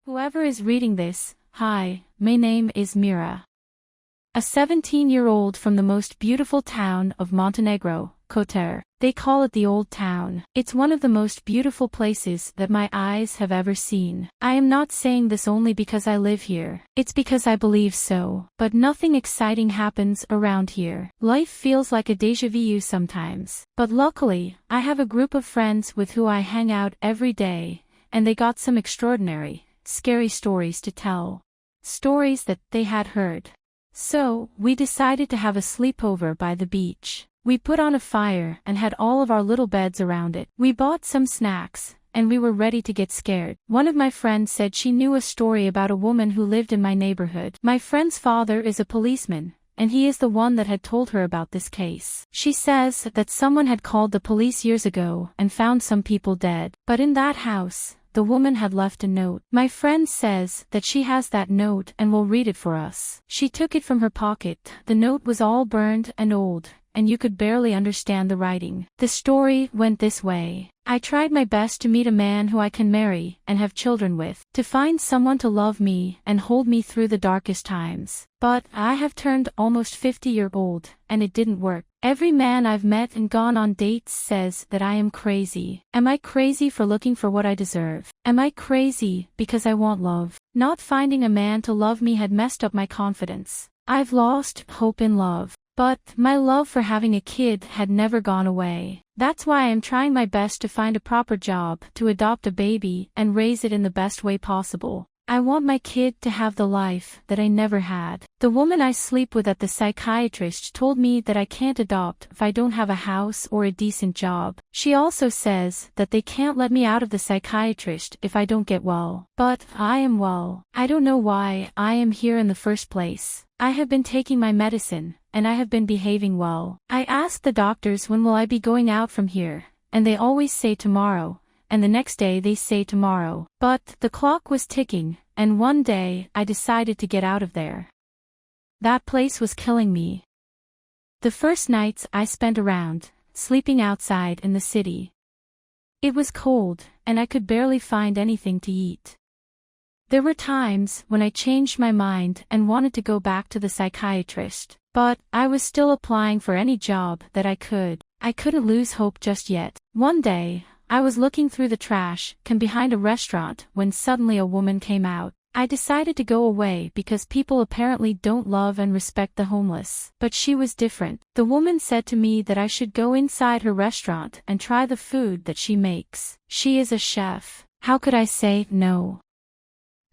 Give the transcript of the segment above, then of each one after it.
Whoever is reading this, hi, my name is Mira. A 17-year-old from the most beautiful town of Montenegro, Kotor. They call it the Old Town. It's one of the most beautiful places that my eyes have ever seen. I am not saying this only because I live here. It's because I believe so. But nothing exciting happens around here. Life feels like a deja-vu sometimes. But luckily, I have a group of friends with who I hang out every day, and they got some extraordinary, scary stories to tell. Stories that they had heard. So, we decided to have a sleepover by the beach. We put on a fire and had all of our little beds around it. We bought some snacks, and we were ready to get scared. One of my friends said she knew a story about a woman who lived in my neighborhood. My friend's father is a policeman, and he is the one that had told her about this case. She says that someone had called the police years ago and found some people dead. But in that house, the woman had left a note. My friend says that she has that note and will read it for us. She took it from her pocket. The note was all burned and old, and you could barely understand the writing. The story went this way. I tried my best to meet a man who I can marry and have children with, to find someone to love me and hold me through the darkest times. But I have turned almost 50-year-old, and it didn't work. Every man I've met and gone on dates says that I am crazy. Am I crazy for looking for what I deserve? Am I crazy because I want love? Not finding a man to love me had messed up my confidence. I've lost hope in love. But my love for having a kid had never gone away. That's why I am trying my best to find a proper job, to adopt a baby, and raise it in the best way possible. I want my kid to have the life that I never had. The woman I sleep with at the psychiatrist told me that I can't adopt if I don't have a house or a decent job. She also says that they can't let me out of the psychiatrist if I don't get well. But I am well. I don't know why I am here in the first place. I have been taking my medicine, and I have been behaving well. I asked the doctors when will I be going out from here, and they always say tomorrow, and the next day they say tomorrow. But the clock was ticking, and one day I decided to get out of there. That place was killing me. The first nights I spent around, sleeping outside in the city. It was cold, and I could barely find anything to eat. There were times when I changed my mind and wanted to go back to the psychiatrist, but I was still applying for any job that I could. I couldn't lose hope just yet. One day, I was looking through the trash can behind a restaurant when suddenly a woman came out. I decided to go away because people apparently don't love and respect the homeless. But she was different. The woman said to me that I should go inside her restaurant and try the food that she makes. She is a chef. How could I say no?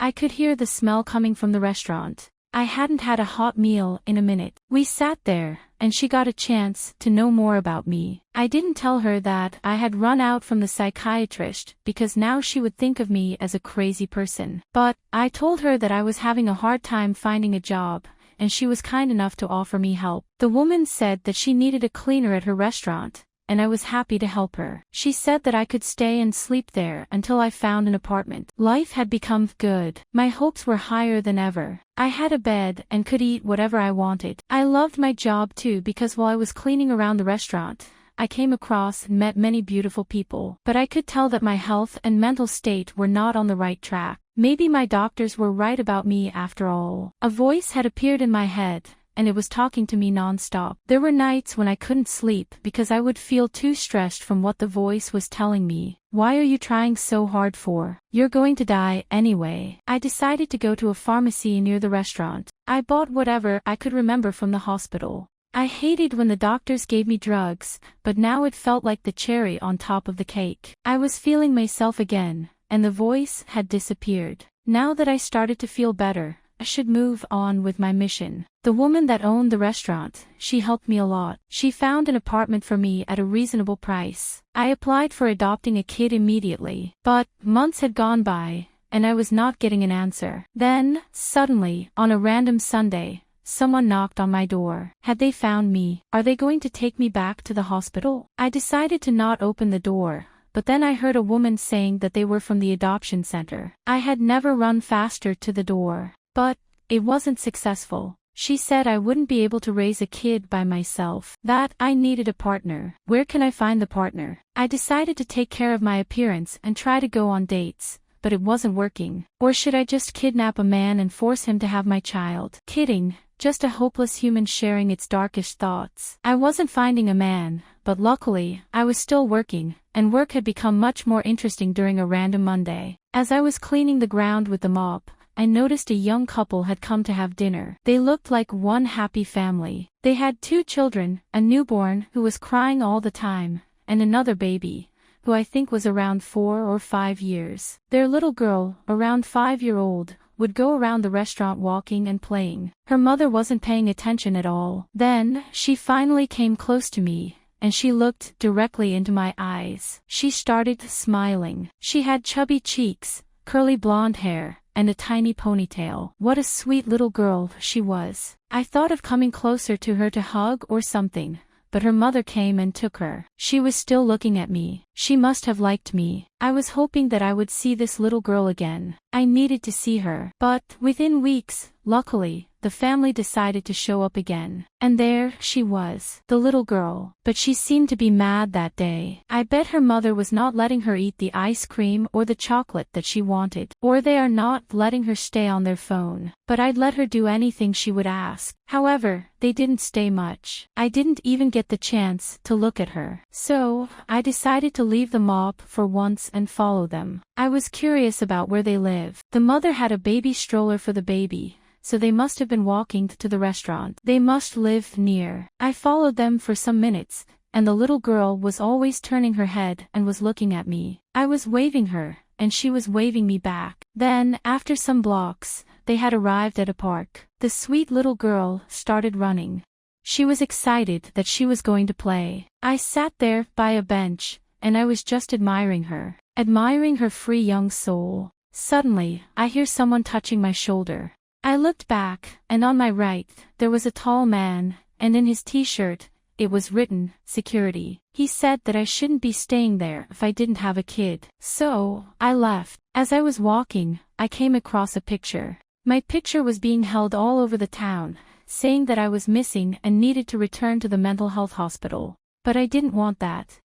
I could hear the smell coming from the restaurant. I hadn't had a hot meal in a minute. We sat there, and she got a chance to know more about me. I didn't tell her that I had run out from the psychiatrist because now she would think of me as a crazy person. But I told her that I was having a hard time finding a job, and she was kind enough to offer me help. The woman said that she needed a cleaner at her restaurant, and I was happy to help her. She said that I could stay and sleep there until I found an apartment. Life had become good. My hopes were higher than ever. I had a bed and could eat whatever I wanted. I loved my job too because while I was cleaning around the restaurant, I came across and met many beautiful people. But I could tell that my health and mental state were not on the right track. Maybe my doctors were right about me after all. A voice had appeared in my head, and it was talking to me non-stop. There were nights when I couldn't sleep because I would feel too stressed from what the voice was telling me. Why are you trying so hard for? You're going to die anyway. I decided to go to a pharmacy near the restaurant. I bought whatever I could remember from the hospital. I hated when the doctors gave me drugs, but now it felt like the cherry on top of the cake. I was feeling myself again, and the voice had disappeared. Now that I started to feel better, I should move on with my mission. The woman that owned the restaurant, she helped me a lot. She found an apartment for me at a reasonable price. I applied for adopting a kid immediately. But months had gone by, and I was not getting an answer. Then, suddenly, on a random Sunday, someone knocked on my door. Had they found me? Are they going to take me back to the hospital? I decided to not open the door, but then I heard a woman saying that they were from the adoption center. I had never run faster to the door. But it wasn't successful. She said I wouldn't be able to raise a kid by myself, that I needed a partner. Where can I find the partner? I decided to take care of my appearance and try to go on dates, but it wasn't working. Or should I just kidnap a man and force him to have my child? Kidding, just a hopeless human sharing its darkest thoughts. I wasn't finding a man, but luckily, I was still working, and work had become much more interesting during a random Monday. As I was cleaning the ground with the mop, I noticed a young couple had come to have dinner. They looked like one happy family. They had 2 children, a newborn who was crying all the time, and another baby, who I think was around 4 or 5 years. Their little girl, around 5-year-old, would go around the restaurant walking and playing. Her mother wasn't paying attention at all. Then, she finally came close to me, and she looked directly into my eyes. She started smiling. She had chubby cheeks, curly blonde hair, and a tiny ponytail. What a sweet little girl she was. I thought of coming closer to her to hug or something, but her mother came and took her. She was still looking at me. She must have liked me. I was hoping that I would see this little girl again. I needed to see her. But, within weeks, luckily, the family decided to show up again. And there she was, the little girl. But she seemed to be mad that day. I bet her mother was not letting her eat the ice cream or the chocolate that she wanted. Or they are not letting her stay on their phone. But I'd let her do anything she would ask. However, they didn't stay much. I didn't even get the chance to look at her. So, I decided to leave the mop for once and follow them. I was curious about where they live. The mother had a baby stroller for the baby, so they must have been walking to the restaurant. They must live near. I followed them for some minutes, and the little girl was always turning her head and was looking at me. I was waving her, and she was waving me back. Then, after some blocks, they had arrived at a park. The sweet little girl started running. She was excited that she was going to play. I sat there by a bench, and I was just admiring her free young soul. Suddenly, I hear someone touching my shoulder. I looked back, and on my right, there was a tall man, and in his t-shirt, it was written, "Security." He said that I shouldn't be staying there if I didn't have a kid. So, I left. As I was walking, I came across a picture. My picture was being held all over the town, saying that I was missing and needed to return to the mental health hospital. But I didn't want that.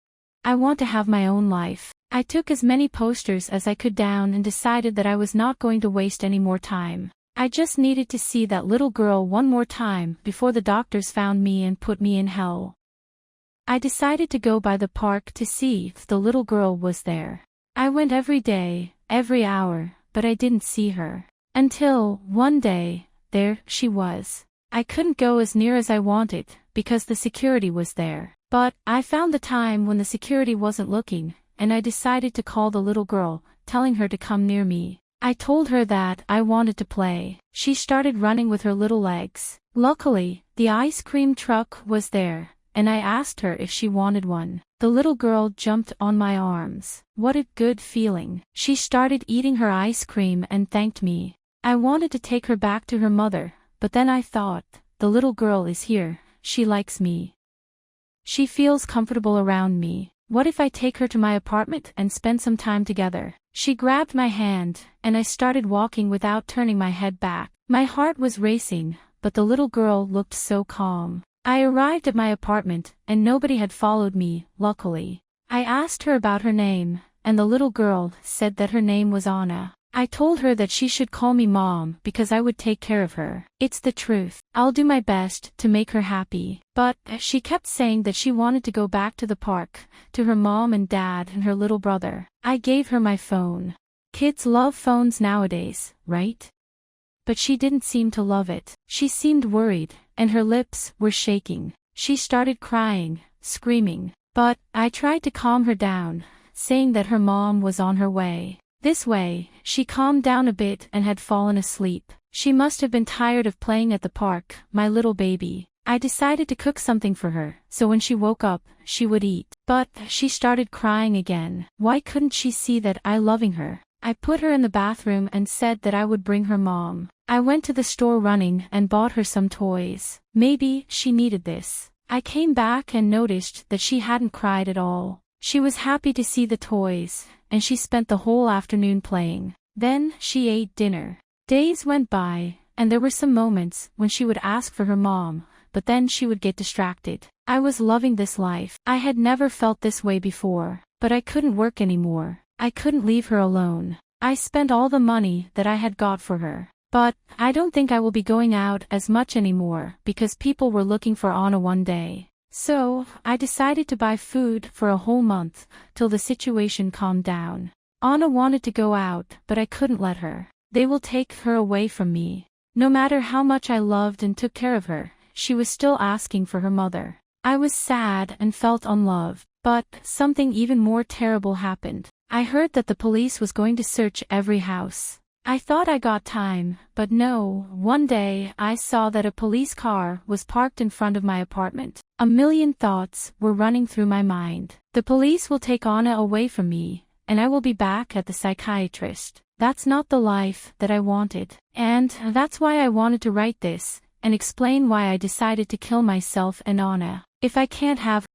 I want to have my own life. I took as many posters as I could down and decided that I was not going to waste any more time. I just needed to see that little girl one more time before the doctors found me and put me in hell. I decided to go by the park to see if the little girl was there. I went every day, every hour, but I didn't see her. Until, one day, there she was. I couldn't go as near as I wanted, because the security was there. But, I found the time when the security wasn't looking, and I decided to call the little girl, telling her to come near me. I told her that I wanted to play. She started running with her little legs. Luckily, the ice cream truck was there, and I asked her if she wanted one. The little girl jumped on my arms. What a good feeling. She started eating her ice cream and thanked me. I wanted to take her back to her mother, but then I thought, the little girl is here, she likes me. She feels comfortable around me. What if I take her to my apartment and spend some time together? She grabbed my hand, and I started walking without turning my head back. My heart was racing, but the little girl looked so calm. I arrived at my apartment, and nobody had followed me, luckily. I asked her about her name, and the little girl said that her name was Anna. I told her that she should call me Mom because I would take care of her. It's the truth. I'll do my best to make her happy. But, she kept saying that she wanted to go back to the park, to her mom and dad and her little brother. I gave her my phone. Kids love phones nowadays, right? But she didn't seem to love it. She seemed worried, and her lips were shaking. She started crying, screaming. But, I tried to calm her down, saying that her mom was on her way. This way, she calmed down a bit and had fallen asleep. She must have been tired of playing at the park, my little baby. I decided to cook something for her, so when she woke up, she would eat. But, she started crying again. Why couldn't she see that I loving her? I put her in the bathroom and said that I would bring her mom. I went to the store running and bought her some toys. Maybe she needed this. I came back and noticed that she hadn't cried at all. She was happy to see the toys, and she spent the whole afternoon playing. Then, she ate dinner. Days went by, and there were some moments when she would ask for her mom, but then she would get distracted. I was loving this life. I had never felt this way before, but I couldn't work anymore. I couldn't leave her alone. I spent all the money that I had got for her. But I don't think I will be going out as much anymore because people were looking for Anna one day. So, I decided to buy food for a whole month, till the situation calmed down. Anna wanted to go out, but I couldn't let her. They will take her away from me. No matter how much I loved and took care of her, she was still asking for her mother. I was sad and felt unloved, but something even more terrible happened. I heard that the police was going to search every house. I thought I got time, but no, one day I saw that a police car was parked in front of my apartment. A million thoughts were running through my mind. The police will take Anna away from me, and I will be back at the psychiatrist. That's not the life that I wanted. And that's why I wanted to write this, and explain why I decided to kill myself and Anna. If I can't have